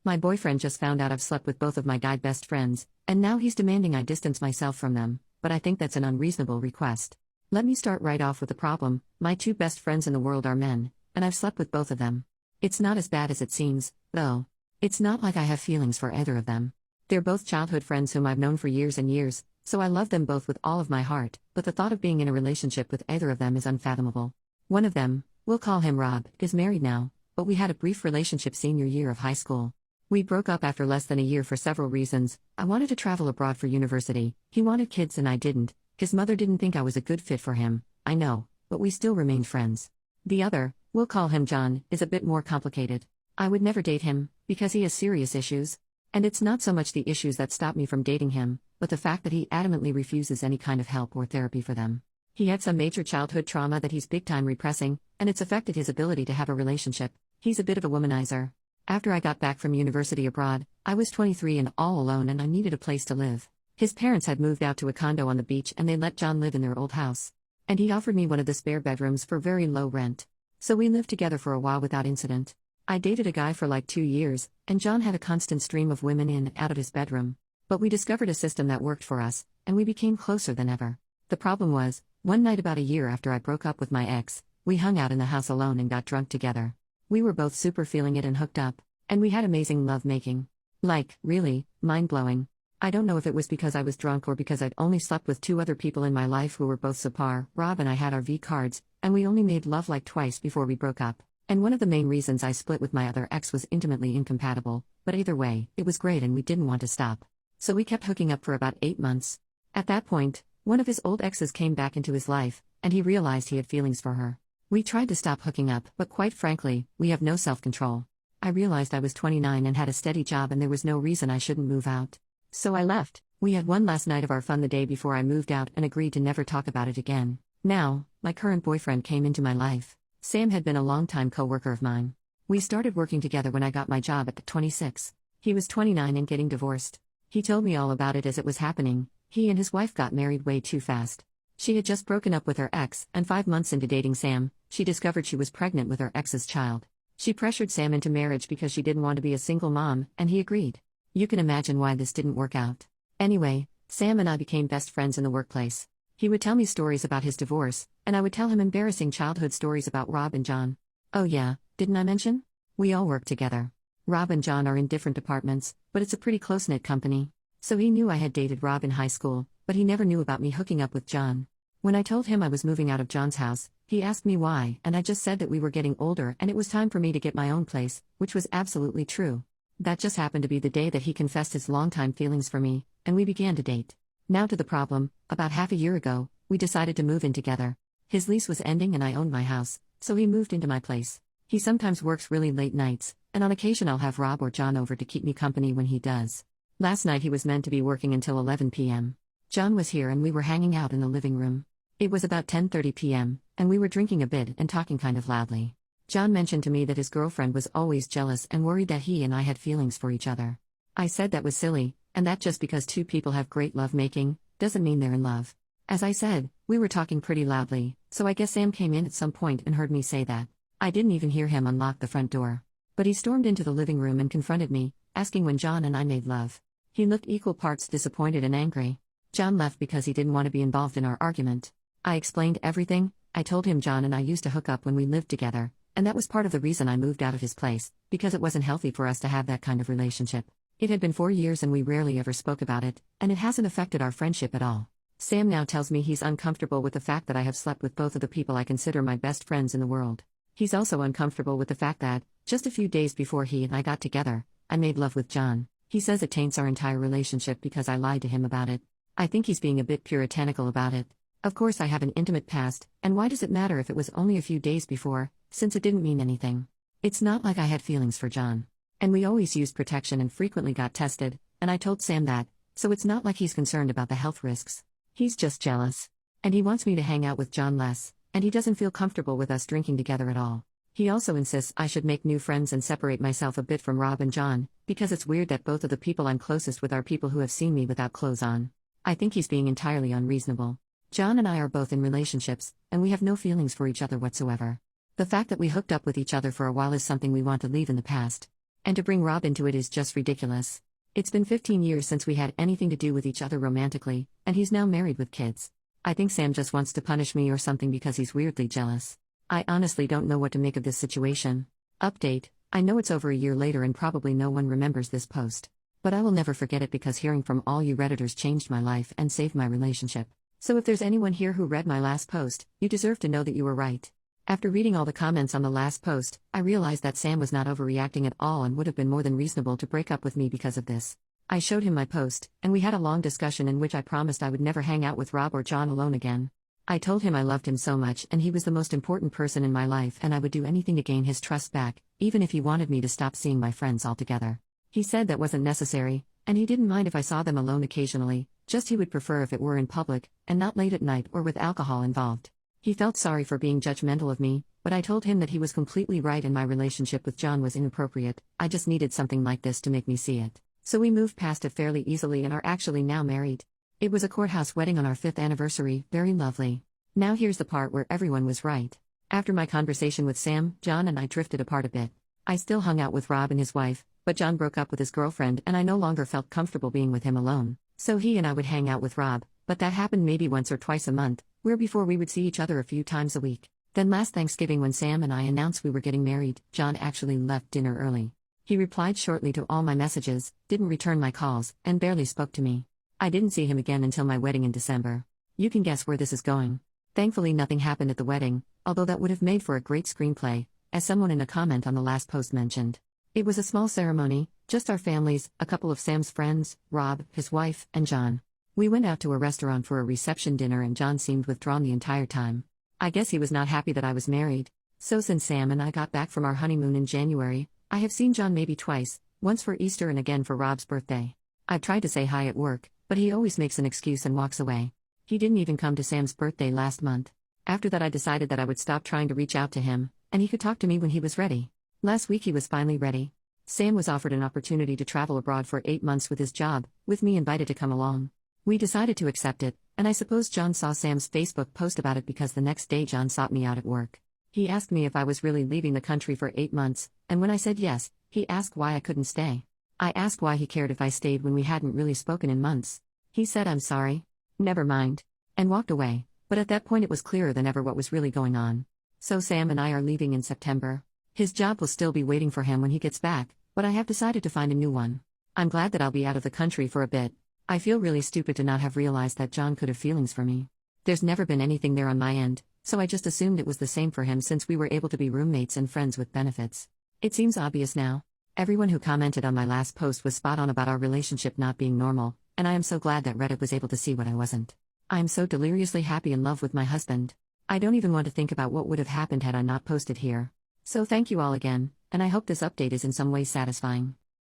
My boyfriend just found out I've slept with both of my guy best friends, and now he's demanding I distance myself from them, but I think that's an unreasonable request. Let me start right off with the problem. My two best friends in the world are men, and I've slept with both of them. It's not as bad as it seems, though. It's not like I have feelings for either of them. They're both childhood friends whom I've known for years and years, so I love them both with all of my heart, but the thought of being in a relationship with either of them is unfathomable. One of them, we'll call him Rob, is married now, but we had a brief relationship senior year of high school. We broke up after less than a year for several reasons. I wanted to travel abroad for university, he wanted kids and I didn't, his mother didn't think I was a good fit for him, I know, but we still remained friends. The other, we'll call him John, is a bit more complicated. I would never date him, because he has serious issues. And it's not so much the issues that stop me from dating him, but the fact that he adamantly refuses any kind of help or therapy for them. He had some major childhood trauma that he's big time repressing, and it's affected his ability to have a relationship. He's a bit of a womanizer. After I got back from university abroad, I was 23 and all alone and I needed a place to live. His parents had moved out to a condo on the beach and they let John live in their old house. And he offered me one of the spare bedrooms for very low rent. So we lived together for a while without incident. I dated a guy for like 2 years, and John had a constant stream of women in and out of his bedroom. But we discovered a system that worked for us, and we became closer than ever. The problem was, one night about a year after I broke up with my ex, we hung out in the house alone and got drunk together. We were both super feeling it and hooked up, and we had amazing love-making. Like, really, mind-blowing. I don't know if it was because I was drunk or because I'd only slept with 2 other people in my life who were both subpar. Rob and I had our V cards, and we only made love like twice before we broke up. And one of the main reasons I split with my other ex was intimately incompatible, but either way, it was great and we didn't want to stop. So we kept hooking up for about 8 months. At that point, one of his old exes came back into his life, and he realized he had feelings for her. We tried to stop hooking up, but quite frankly, we have no self-control. I realized I was 29 and had a steady job and there was no reason I shouldn't move out. So I left. We had one last night of our fun the day before I moved out and agreed to never talk about it again. Now, my current boyfriend came into my life. Sam had been a long-time co-worker of mine. We started working together when I got my job at 26. He was 29 and getting divorced. He told me all about it as it was happening. He and his wife got married way too fast. She had just broken up with her ex, and 5 months into dating Sam, she discovered she was pregnant with her ex's child. She pressured Sam into marriage because she didn't want to be a single mom, and he agreed. You can imagine why this didn't work out. Anyway, Sam and I became best friends in the workplace. He would tell me stories about his divorce, and I would tell him embarrassing childhood stories about Rob and John. Oh yeah, didn't I mention? We all work together. Rob and John are in different departments, but it's a pretty close-knit company. So he knew I had dated Rob in high school, but he never knew about me hooking up with John. When I told him I was moving out of John's house, he asked me why, and I just said that we were getting older and it was time for me to get my own place, which was absolutely true. That just happened to be the day that he confessed his longtime feelings for me, and we began to date. Now to the problem. About half a year ago, we decided to move in together. His lease was ending and I owned my house, so he moved into my place. He sometimes works really late nights, and on occasion I'll have Rob or John over to keep me company when he does. Last night he was meant to be working until 11 p.m. John was here and we were hanging out in the living room. It was about 10:30 p.m., and we were drinking a bit and talking kind of loudly. John mentioned to me that his girlfriend was always jealous and worried that he and I had feelings for each other. I said that was silly, and that just because 2 people have great lovemaking, doesn't mean they're in love. As I said, we were talking pretty loudly, so I guess Sam came in at some point and heard me say that. I didn't even hear him unlock the front door. But he stormed into the living room and confronted me, asking when John and I made love. He looked equal parts disappointed and angry. John left because he didn't want to be involved in our argument. I explained everything. I told him John and I used to hook up when we lived together, and that was part of the reason I moved out of his place, because it wasn't healthy for us to have that kind of relationship. It had been 4 years and we rarely ever spoke about it, and it hasn't affected our friendship at all. Sam now tells me he's uncomfortable with the fact that I have slept with both of the people I consider my best friends in the world. He's also uncomfortable with the fact that, just a few days before he and I got together, I made love with John. He says it taints our entire relationship because I lied to him about it. I think he's being a bit puritanical about it. Of course I have an intimate past, and why does it matter if it was only a few days before, since it didn't mean anything? It's not like I had feelings for John. And we always used protection and frequently got tested, and I told Sam that, so it's not like he's concerned about the health risks. He's just jealous. And he wants me to hang out with John less, and he doesn't feel comfortable with us drinking together at all. He also insists I should make new friends and separate myself a bit from Rob and John, because it's weird that both of the people I'm closest with are people who have seen me without clothes on. I think he's being entirely unreasonable. John and I are both in relationships, and we have no feelings for each other whatsoever. The fact that we hooked up with each other for a while is something we want to leave in the past. And to bring Rob into it is just ridiculous. It's been 15 years since we had anything to do with each other romantically, and he's now married with kids. I think Sam just wants to punish me or something because he's weirdly jealous. I honestly don't know what to make of this situation. Update: I know it's over a year later and probably no one remembers this post. But I will never forget it because hearing from all you Redditors changed my life and saved my relationship. So if there's anyone here who read my last post, you deserve to know that you were right. After reading all the comments on the last post, I realized that Sam was not overreacting at all and would have been more than reasonable to break up with me because of this. I showed him my post, and we had a long discussion in which I promised I would never hang out with Rob or John alone again. I told him I loved him so much and he was the most important person in my life and I would do anything to gain his trust back, even if he wanted me to stop seeing my friends altogether. He said that wasn't necessary, and he didn't mind if I saw them alone occasionally, just he would prefer if it were in public, and not late at night or with alcohol involved. He felt sorry for being judgmental of me, but I told him that he was completely right and my relationship with John was inappropriate. I just needed something like this to make me see it. So we moved past it fairly easily and are actually now married. It was a courthouse wedding on our 5th anniversary, very lovely. Now here's the part where everyone was right. After my conversation with Sam, John and I drifted apart a bit. I still hung out with Rob and his wife, but John broke up with his girlfriend and I no longer felt comfortable being with him alone. So he and I would hang out with Rob, but that happened maybe once or twice a month, where before we would see each other a few times a week. Then last Thanksgiving when Sam and I announced we were getting married, John actually left dinner early. He replied shortly to all my messages, didn't return my calls, and barely spoke to me. I didn't see him again until my wedding in December. You can guess where this is going. Thankfully nothing happened at the wedding, although that would have made for a great screenplay, as someone in a comment on the last post mentioned. It was a small ceremony, just our families, a couple of Sam's friends, Rob, his wife, and John. We went out to a restaurant for a reception dinner and John seemed withdrawn the entire time. I guess he was not happy that I was married. So since Sam and I got back from our honeymoon in January, I have seen John maybe twice, once for Easter and again for Rob's birthday. I've tried to say hi at work, but he always makes an excuse and walks away. He didn't even come to Sam's birthday last month. After that I decided that I would stop trying to reach out to him, and he could talk to me when he was ready. Last week he was finally ready. Sam was offered an opportunity to travel abroad for 8 months with his job, with me invited to come along. We decided to accept it, and I suppose John saw Sam's Facebook post about it because the next day John sought me out at work. He asked me if I was really leaving the country for 8 months, and when I said yes, he asked why I couldn't stay. I asked why he cared if I stayed when we hadn't really spoken in months. He said I'm sorry. Never mind. And walked away, but at that point it was clearer than ever what was really going on. So Sam and I are leaving in September. His job will still be waiting for him when he gets back, but I have decided to find a new one. I'm glad that I'll be out of the country for a bit. I feel really stupid to not have realized that John could have feelings for me. There's never been anything there on my end, so I just assumed it was the same for him since we were able to be roommates and friends with benefits. It seems obvious now. Everyone who commented on my last post was spot on about our relationship not being normal, and I am so glad that Reddit was able to see what I wasn't. I am so deliriously happy in love with my husband. I don't even want to think about what would have happened had I not posted here. So thank you all again, and I hope this update is in some way satisfying.